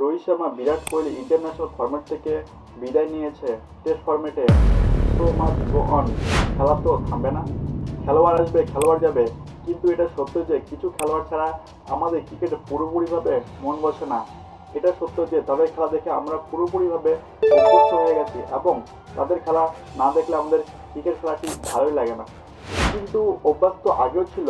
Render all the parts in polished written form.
Rohit Sharma, Virat Kohli international format থেকে বিদায় নিয়েছে টেস্ট ফরম্যাটে। So much go on. খেলা তো থামবে না, খেলোয়াড় আসবে, খেলোয়াড় যাবে, কিন্তু এটা সত্য যে কিছু খেলোয়াড় ছাড়া আমাদের ক্রিকেটে পুরোপুরিভাবে মন বসে না। এটা সত্য যে তাদের খেলা দেখে আমরা পুরোপুরিভাবে অভ্যস্ত হয়ে গেছি এবং তাদের খেলা না দেখলে আমাদের ক্রিকেট খেলাটি ভালোই লাগে না। কিন্তু অভ্যাস তো আগেও ছিল,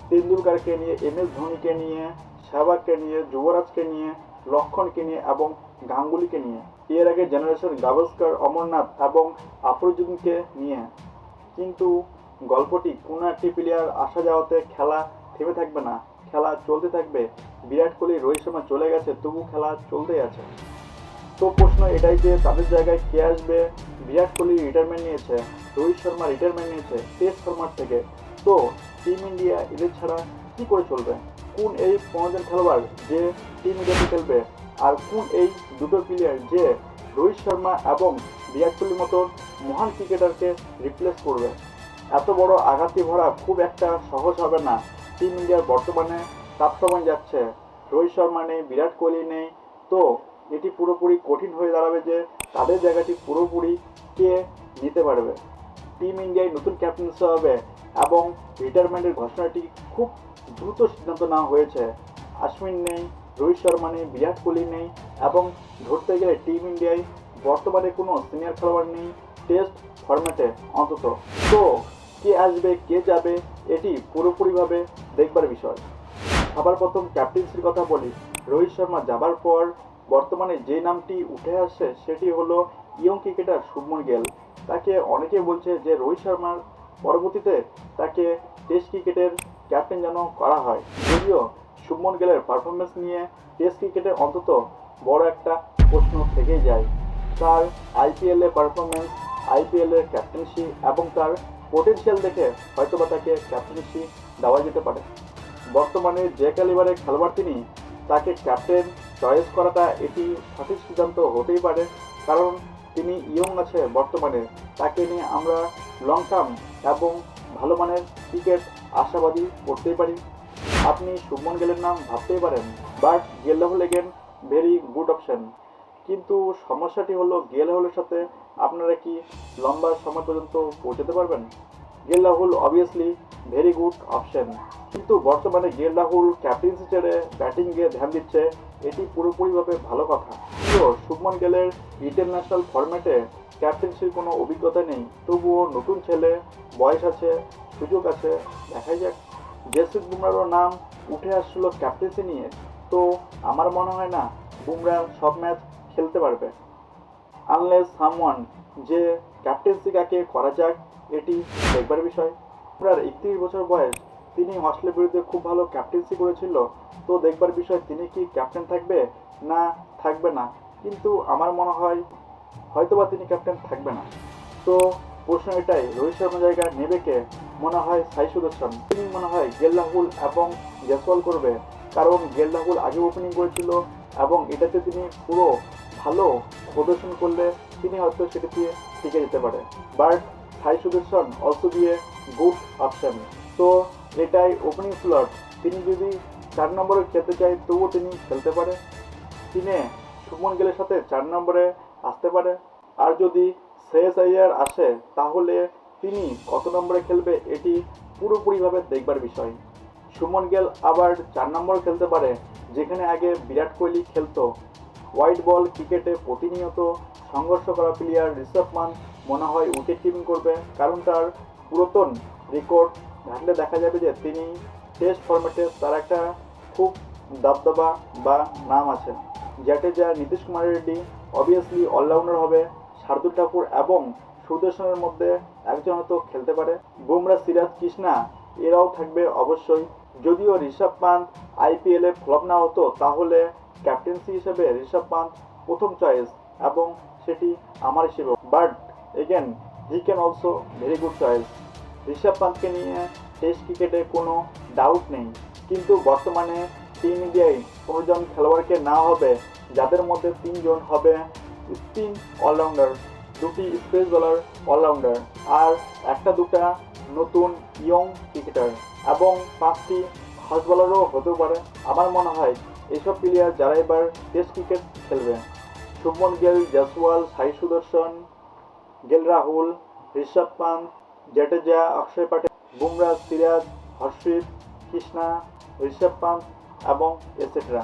তেন্ডুলকারকে নিয়ে, MS ধোনিকে নিয়ে, সেহবাগকে নিয়ে, যুবরাজকে নিয়ে, লক্ষণকে নিয়ে এবং গাঙ্গুলিকে নিয়ে। এর আগে জেনারেশন গাভাস্কর, অমরনাথ এবং আফরুদ্দিনকে নিয়ে। কিন্তু গল্পটি কোনো একটি প্লেয়ার আসা যাওয়াতে খেলা থেমে থাকবে না, খেলা চলতে থাকবে। বিরাট কোহলি, রোহিত শর্মা চলে গেছে, তবু খেলা চলতেই আছে। তো প্রশ্ন এটাই যে তাদের জায়গায় কে আসবে। বিরাট কোহলি রিটায়ারমেন্ট নিয়েছে, রোহিত শর্মা রিটায়ারমেন্ট নিয়েছে টেস্ট ফরম্যাট থেকে। তো টিম ইন্ডিয়া এদের ছাড়া কি করে চলবে? কোন এই 15 জন খেলোয়াড় যে টিম ইন্ডিয়াতে খেলবে, আর কোন এই দুটো প্লেয়ার যে রোহিত শর্মা এবং বিরাট কোহলির মতো মহান ক্রিকেটারকে রিপ্লেস করবে? এত বড় আঘাতি ভরা খুব একটা সহজ হবে না। টিম ইন্ডিয়ার বর্তমানে তাপ সময় যাচ্ছে, রোহিত শর্মা নেই, বিরাট কোহলি নেই। তো এটি পুরোপুরি কঠিন হয়ে দাঁড়াবে যে তাদের জায়গাটি পুরোপুরি কে নিতে পারবে। টিম ইন্ডিয়ায় নতুন ক্যাপ্টেন্সি হবে এবং রিটায়ারমেন্টের ঘোষণাটি খুব দ্রুত সিদ্ধান্ত নেওয়া হয়েছে। অশ্বিন নেই, রোহিত শর্মা নেই, বিরাট কোহলি নেই এবং ধরতে গেলে টিম ইন্ডিয়ায় বর্তমানে কোনো সিনিয়র খেলোয়াড় নেই টেস্ট ফরম্যাটে অন্তত। তো কে আসবে, কে যাবে, এটি পুরোপুরিভাবে দেখবার বিষয়। সবার প্রথম ক্যাপ্টেন্সির কথা বলি। রোহিত শর্মা যাবার পর বর্তমানে যে নামটি উঠে আসছে সেটি হলো ইয়ং ক্রিকেটার শুভমন গিল। তাকে অনেকে বলছে যে রোহিত শর্মার পরবর্তীতে তাকে টেস্ট ক্রিকেটের ক্যাপ্টেন যেন করা হয়। যদিও শুভমন গিলের পারফরমেন্স নিয়ে টেস্ট ক্রিকেটে অন্তত বড় একটা প্রশ্ন থেকেই যায়। তার IPL-এ পারফরমেন্স, IPL-এর ক্যাপ্টেন্সি এবং তার পোটেনশিয়াল দেখে হয়তোবা তাকে ক্যাপ্টেন্সি দেওয়া যেতে পারে। বর্তমানে যে ক্যালিবারের খেলোয়াড় তিনি, তাকে ক্যাপ্টেন চয়েস করাটা এটি সঠিক সিদ্ধান্ত হতেই পারে, কারণ তিনি ইয়ং আছে বর্তমানে। তাকে নিয়ে আমরা লং টার্ম এবং ভালো মানের ক্রিকেট আশাবাদী করতেই পারি। আপনি শুভমন গিলের নাম ভাবতেই পারেন, বাট গেল Rahul again very good option. কিন্তু সমস্যাটি হলো গেল রাহুলের সাথে আপনারা কি লম্বা সময় পর্যন্ত পৌঁছাতে পারবেন? গেল Rahul obviously very good option, কিন্তু বর্তমানে গেল রাহুল ক্যাপ্টেন্সি ছেড়ে ব্যাটিংয়ে ধ্যান দিচ্ছে, এটি পুরোপুরিভাবে ভালো কথা। তো শুভমন গিলের ইন্টারন্যাশনাল ফরম্যাটে ক্যাপ্টেন্সির কোনো অভিজ্ঞতা নেই, তবুও নতুন ছেলে, বয়স আছে, সুযোগ আছে, দেখাই যাক। জসপ্রীত বুমরাহর নাম উঠে আসছিল ক্যাপ্টেন্সি নিয়ে, তো আমার মনে হয় না বুমরাহ সব ম্যাচ খেলতে পারবে, আনলেস সামওয়ান যে ক্যাপ্টেন্সি কাকে করা যাক, এটি দেখবার বিষয়। বুমরাহর 31 বছর বয়স, তিনি অস্ট্রেলিয়ার বিরুদ্ধে খুব ভালো ক্যাপ্টেন্সি করেছিল, তো দেখবার বিষয় তিনি কি ক্যাপ্টেন থাকবে না থাকবে না। কিন্তু আমার মনে হয় হয়তোবা তিনি ক্যাপ্টেন থাকবে না। তো প্রশ্ন এটাই, রোহিত শর্মার জায়গা নেবে কে? মনে হয় সাই সুদর্শন। ওপেনিং মনে হয় গেল রাহুল এবং জয়সওয়াল করবে, কারণ গেল রাহুল আগে ওপেনিং করেছিল এবং এটাতে তিনি পুরো ভালো প্রদর্শন করলে তিনি হয়তো সেটাতে টিকে যেতে পারে। But Sai Sudharsan also be a good option. তো এটাই ওপেনিং স্লট। তিনি যদি 4 নম্বরে খেলতে চায় তবুও তিনি খেলতে পারে, তিনি শুভমন গিলের সাথে 4 নম্বরে আসতে পারে। আর যদি শ্রেয়স আইয়ার আসে তাহলে তিনি কত নম্বরে খেলবে এটি পুরোপুরিভাবে দেখবার বিষয়। শুভমন গিল আবার 4 নম্বরে খেলতে পারে, যেখানে আগে বিরাট কোহলি খেলতো। হোয়াইট বল ক্রিকেটে প্রতিনিয়ত সংঘর্ষ করা প্লেয়ার ঋষভ পান্ত মনে হয় উইকেট কিপিং করবে, কারণ তার পুরাতন রেকর্ড ঘাটলে দেখা যাবে যে তিনি টেস্ট ফরম্যাটে তার একটা খুব দবদবা বা নাম আছে। জাডেজা, নীতিশ কুমার রেড্ডি অবভিয়াসলি অলরাউন্ডার হবে। শার্দুল ঠাকুর এবং সুদর্শনের মধ্যে একজন হয়তো খেলতে পারে। বুমরাহ, সিরাজ, কৃষ্ণা এরাও থাকবে অবশ্যই। যদিও ঋষভ পান্ত IPL-এ ফ্লপ না হতো তাহলে ক্যাপ্টেন্সি হিসেবে ঋষভ পান্ত প্রথম চয়েস এবং সেটি আমার হিসেবে। But again he can also very good choice. Rishabh পান্তকে নিয়ে টেস্ট ক্রিকেটে কোনো ডাউট নেই, কিন্তু বর্তমানে টিম ইন্ডিয়ায় 15 জন খেলোয়াড়কে না হবে, যাদের মধ্যে 3 জন হবে স্পিন অলরাউন্ডার, 2টি স্পেস বোলার অলরাউন্ডার আর 1-2টা নতুন ইয়ং ক্রিকেটার এবং 5টি ফাস্ট বোলারও হতেও পারে। আমার মনে হয় এইসব প্লেয়ার যারা এবার টেস্ট ক্রিকেট খেলবে: শুভমন গিল, জয়সওয়াল, সাই সুদর্শন, রাহুল, ঋষভ পান্ত, জাডেজা, অক্ষয় প্যাটেল, বুমরা, সিরাজ, হর্ষিত, কৃষ্ণা, ঋষভ পান্ত এবং এটসেট্রা।